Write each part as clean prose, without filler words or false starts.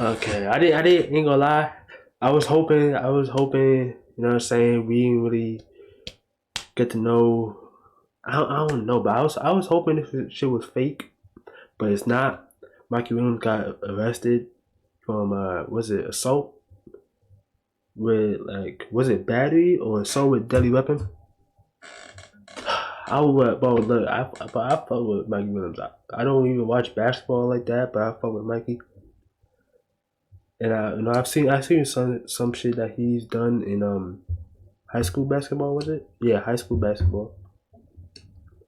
Okay, ain't gonna lie. I was hoping, you know what I'm saying, we didn't really get to know. I don't know, but I was hoping this shit was fake, but it's not. Mikey Williams got arrested from was it assault with like was it battery or assault with deadly weapon? I would, bro. Look, I fuck with Mikey Williams. I don't even watch basketball like that, but I fuck with Mikey. And I've seen some shit that he's done in high school basketball. Was it? Yeah, high school basketball.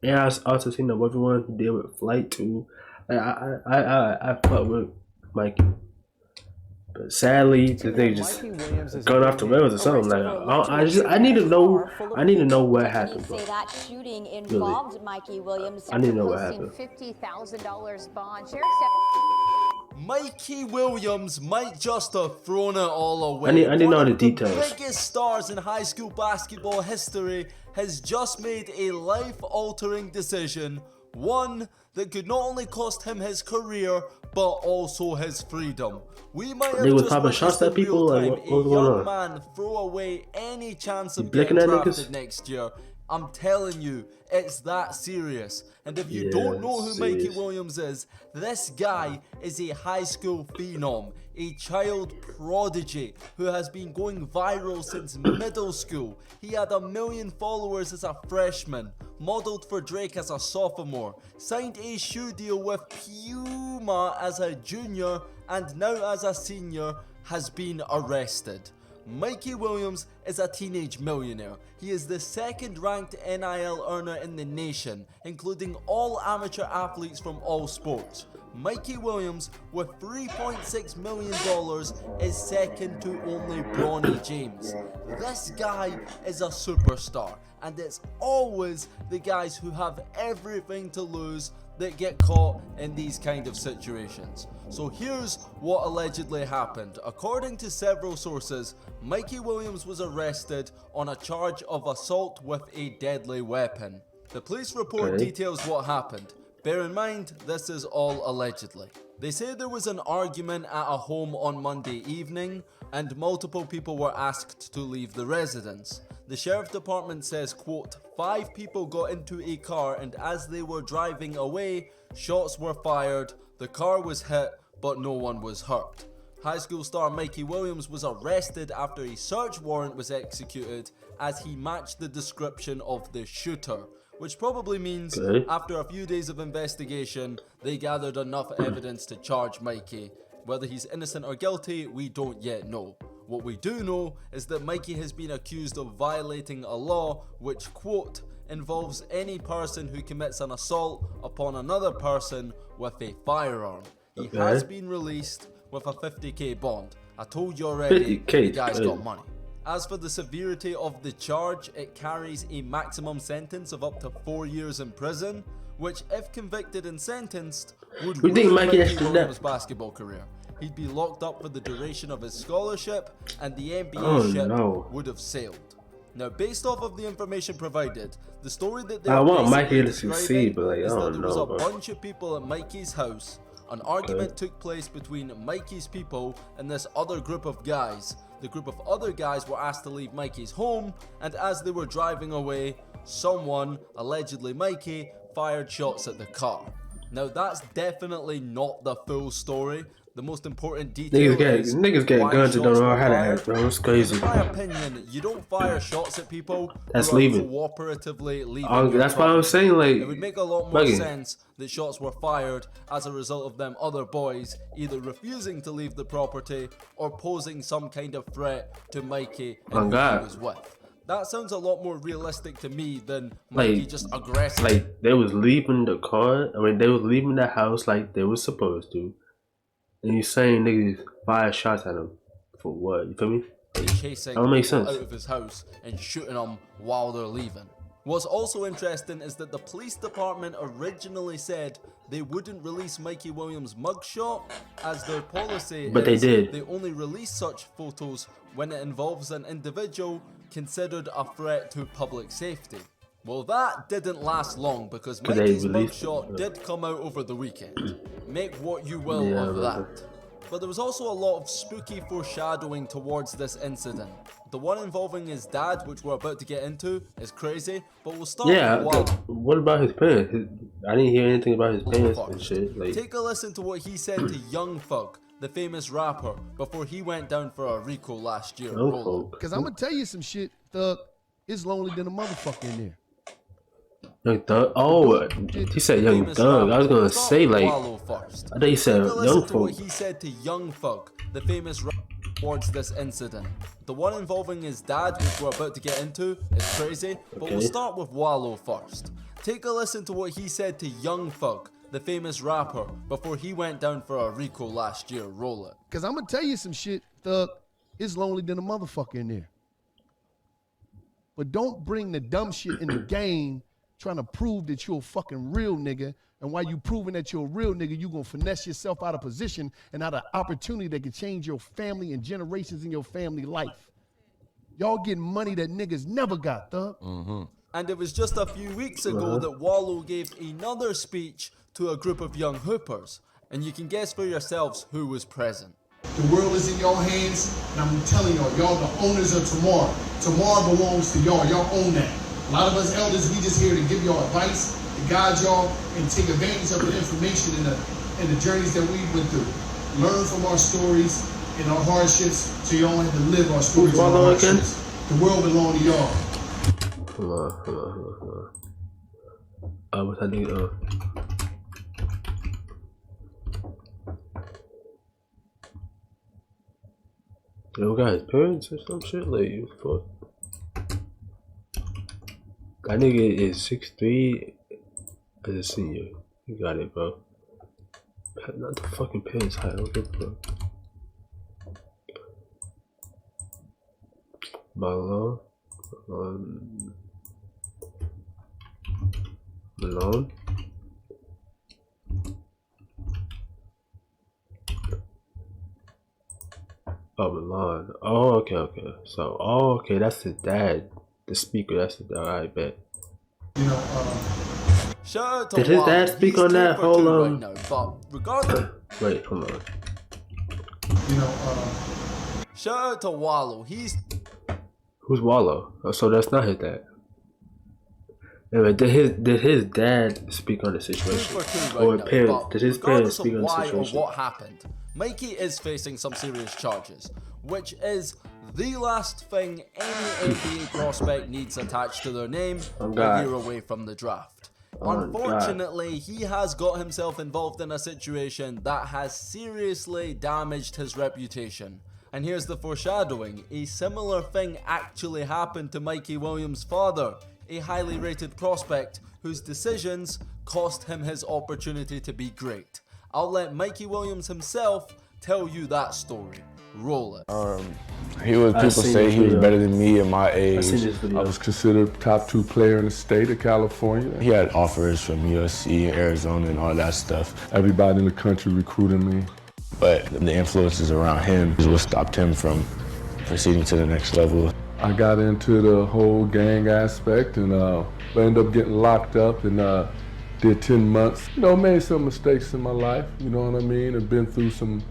And I also seen the other one he did with Flight too. Like, I fuck with Mikey, but sadly the thing just gone off the rails or something. Like I need to know. I need to know what happened, bro. Say that shooting Really, involved Mikey Williams. I need to know what happened. $50,000 bond. Mikey Williams might just have thrown it all away. I need to know the One of the details. biggest stars in high school basketball history has just made a life-altering decision. One that could not only cost him his career, but also his freedom. We might have They was just popping shots witnessed at in people. real Like time what's a going young on? man throw away any chance You of blicking getting at drafted niggas? next year. I'm telling you, it's that serious. And if you Yeah, don't know who Mikey serious. Williams is, this guy is a high school phenom, a child prodigy who has been going viral since middle school. He had 1 million followers as a freshman, modeled for Drake as a sophomore, signed a shoe deal with Puma as a junior, and now as a senior has been arrested. Mikey Williams is a teenage millionaire. He is the second ranked NIL earner in the nation, including all amateur athletes from all sports. Mikey Williams, with $3.6 million, is second to only Bronny James. This guy is a superstar, and it's always the guys who have everything to lose that get caught in these kind of situations. So here's what allegedly happened. According to several sources, Mikey Williams was arrested on a charge of assault with a deadly weapon. The police report details what happened. Bear in mind, this is all allegedly. They say there was an argument at a home on Monday evening, and multiple people were asked to leave the residence. The sheriff department says, quote, 5 people got into a car, and as they were driving away, shots were fired, the car was hit, but no one was hurt. High school star Mikey Williams was arrested after a search warrant was executed as he matched the description of the shooter, which probably means after a few days of investigation, they gathered enough evidence to charge Mikey. Whether he's innocent or guilty, we don't yet know. What we do know is that Mikey has been accused of violating a law which, quote, involves any person who commits an assault upon another person with a firearm. He has been released with a $50,000 bond. I told you already, the guy's got money. As for the severity of the charge, it carries a maximum sentence of up to 4 years in prison, which, if convicted and sentenced, would ruin Mikey Williams' basketball career. He'd be locked up for the duration of his scholarship, and the NBA ship would have sailed. Now, based off of the information provided, the story that they're basically describing is that there was a bunch of people at Mikey's house. An argument took place between Mikey's people and this other group of guys. The group of other guys were asked to leave Mikey's home, and as they were driving away, someone, allegedly Mikey, fired shots at the car. Now, that's definitely not the full story. The most important detail is niggas get guns and don't know how to act, bro. It's crazy. In my opinion, you don't fire shots at people that's who leaving. Cooperatively leaving. That's why I'm saying, like, it would make a lot more sense that shots were fired as a result of them other boys either refusing to leave the property or posing some kind of threat to Mikey and who he was with. That sounds a lot more realistic to me than Mikey just aggressive. Like, they was leaving the car. I mean, they was leaving the house like they was supposed to. And you saying niggas fire shots at him for what? You feel me? Chasing that makes sense. Out of his house and shooting them while they're leaving. What's also interesting is that the police department originally said they wouldn't release Mikey Williams' mugshot as their policy but they did. They only release such photos when it involves an individual considered a threat to public safety. Well, that didn't last long because Mikey's mugshot did come out over the weekend. Make what you will of that. But there was also a lot of spooky foreshadowing towards this incident. The one involving his dad, which we're about to get into, is crazy, but we'll start Yeah, with Wallow. what about his parents? I didn't hear anything about his parents and First. shit. Like, Take a listen to what he said to Young Thug, the famous rapper, before he went down for a RICO last year. Roll it. Because I'm going to tell you some shit, Thug. It's lonely than a motherfucker in there. Young Thug. Oh, he said Young Famous Thug. I was rapper. gonna Start say with like, Wallow first. I thought he said Take a listen Young to what Folk. he said to Young Thug, the famous rapper, towards this incident. The one involving his dad, which we're about to get into, is crazy, but we'll start with Wallow first. Take a listen to what he said to Young Thug, the famous rapper, before he went down for a RICO last year. Roll it. Because I'm going to tell you some shit, Thug. It's lonely than a motherfucker in there. But don't bring the dumb shit in the game trying to prove that you're a fucking real nigga. And while you proving that you're a real nigga, you going to finesse yourself out of position and out of opportunity that can change your family and generations in your family life. Y'all getting money that niggas never got, Thug. And it was just a few weeks ago that Wallow gave another speech to a group of young hoopers. And you can guess for yourselves who was present. The world is in your hands, and I'm telling y'all, y'all the owners of tomorrow. Tomorrow belongs to y'all. Y'all own that. A lot of us elders, we just here to give y'all advice, to guide y'all, and take advantage of the information and the journeys that we went through. Learn from our stories and our hardships, so y'all don't have to live our stories and our hardships. The world belongs to y'all. Hold on. What's that nigga? Yo, got his parents or some shit? Like, fuck. That nigga is 6'3" as a senior. You got it, bro. Not the fucking parents high. I don't give a fuck. Malone. Malone. Oh, Milan. Oh, okay. So, okay, that's his dad. The speaker, that's his dad, I bet. You know, Shout out to Did his Wallow. dad speak He's on that 2 for whole, 2 right now, but regardless, Wait, hold on. you know, shout out to Wallow. He's Who's Wallow? Oh, so that's not his dad. Anyway, did his dad speak on the 2 situation? for 2 Or right now, parents? but Did his regardless parents speak of on the why or situation? what happened, Mikey is facing some serious charges, which is the last thing any NBA prospect needs attached to their name a year away from the draft. Unfortunately, he has got himself involved in a situation that has seriously damaged his reputation. And here's the foreshadowing: a similar thing actually happened to Mikey Williams' father, a highly rated prospect whose decisions cost him his opportunity to be great. I'll let Mikey Williams himself tell you that story. Roll it. People say he was better than me at my age. I was considered top 2 player in the state of California. He had offers from USC, Arizona, and all that stuff. Everybody in the country recruited me. But the influences around him is what stopped him from proceeding to the next level. I got into the whole gang aspect and ended up getting locked up and did 10 months. You know, made some mistakes in my life, you know what I mean? I've been through some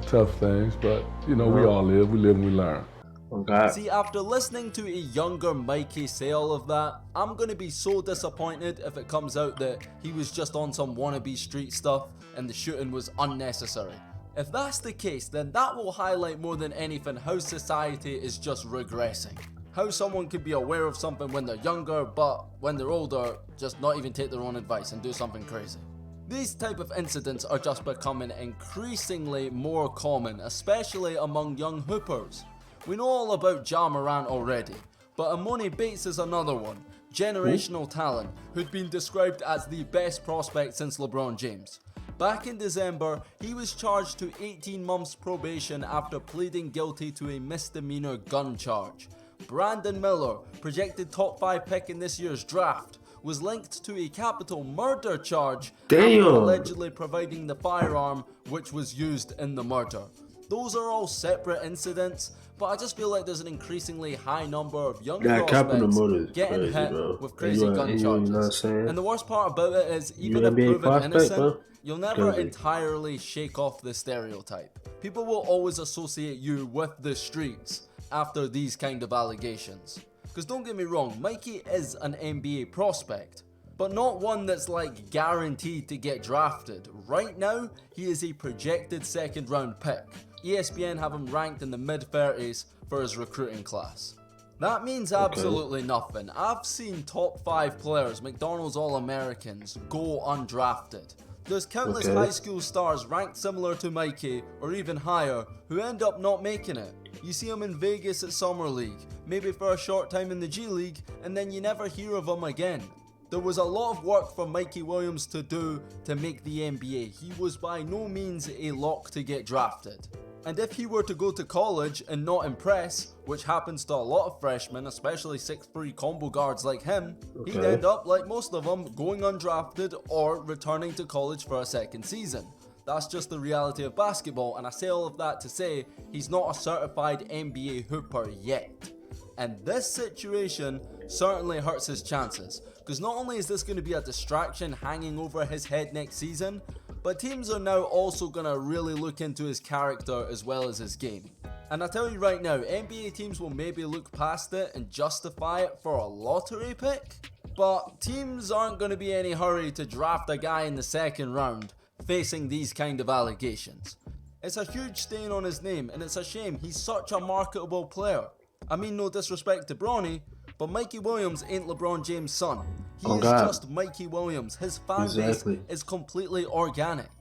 tough things, but you know, we all live and we learn. Oh God. See, after listening to a younger Mikey say all of that, I'm gonna be so disappointed if it comes out that he was just on some wannabe street stuff and the shooting was unnecessary. If that's the case, then that will highlight more than anything how society is just regressing. How someone could be aware of something when they're younger, but when they're older, just not even take their own advice and do something crazy. These type of incidents are just becoming increasingly more common, especially among young hoopers. We know all about Ja Morant already, but Amoni Bates is another one, generational talent, who'd been described as the best prospect since LeBron James. Back in December, he was charged to 18 months probation after pleading guilty to a misdemeanor gun charge. Brandon Miller, projected top 5 pick in this year's draft, was linked to a capital murder charge after allegedly providing the firearm which was used in the murder. Those are all separate incidents, but I just feel like there's an increasingly high number of young That capital prospects murder is getting crazy, hit bro. with crazy gun You know what I'm charges. saying? And the worst part about it is, You even if NBA proven prospect, innocent, bro? you'll never Crazy. entirely shake off the stereotype. People will always associate you with the streets after these kind of allegations. Because don't get me wrong, Mikey is an NBA prospect, but not one that's like guaranteed to get drafted. Right now, he is a projected second round pick. ESPN have him ranked in the mid-30s for his recruiting class. That means absolutely nothing. I've seen top 5 players, McDonald's All-Americans, go undrafted. There's countless high school stars ranked similar to Mikey, or even higher, who end up not making it. You see them in Vegas at Summer League, maybe for a short time in the G League, and then you never hear of them again. There was a lot of work for Mikey Williams to do to make the NBA. He was by no means a lock to get drafted. And if he were to go to college and not impress, which happens to a lot of freshmen, especially 6'3" combo guards like him, he'd end up, like most of them, going undrafted or returning to college for a second season. That's just the reality of basketball, and I say all of that to say he's not a certified NBA hooper yet. And this situation certainly hurts his chances, because not only is this going to be a distraction hanging over his head next season, but teams are now also going to really look into his character as well as his game. And I tell you right now, NBA teams will maybe look past it and justify it for a lottery pick, but teams aren't going to be in any hurry to draft a guy in the second round facing these kind of allegations. It's a huge stain on his name, and it's a shame. He's such a marketable player. I mean no disrespect to Bronny, but Mikey Williams ain't LeBron James' son. He is just Mikey Williams. His fan base is completely organic.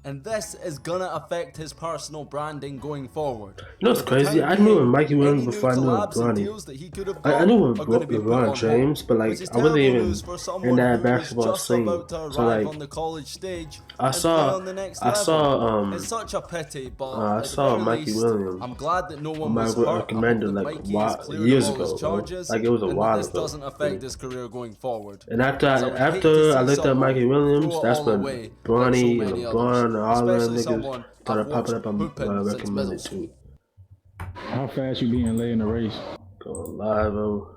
And this is gonna affect his personal branding going forward. You know what's crazy? I knew Mikey Williams before I knew Bronny. I knew LeBron James, but like I wasn't even in that basketball scene. So like on the college stage, I saw it's such a pity, but I saw Mikey Williams. I'm glad that no one I was hurt. recommended like years ago, charges, like it was a while this ago. doesn't affect his career going forward. And after I looked at Mikey Williams, that's when Bronny, LeBron, and all them niggas started popping up on my recommended too. How fast you being late in the race? Going live, bro.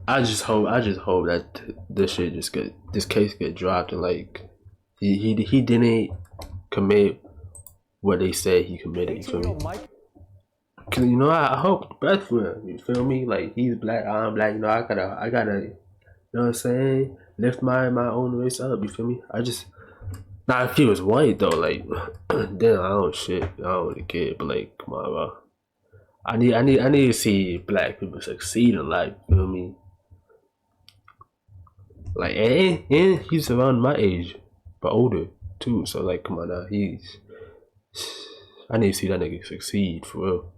I just hope that this case get dropped and like he didn't commit what they said he committed. You feel me? Cause you know I hope the best for him. You feel me? Like he's black, I'm black. You know I gotta. You know what I'm saying? Lift my own race up. You feel me? Now if he was white though, like then I don't really care. But like, come on, bro. I need to see black people succeed in life. You feel me? Like and he's around my age, but older too. So like, come on now, I need to see that nigga succeed for real.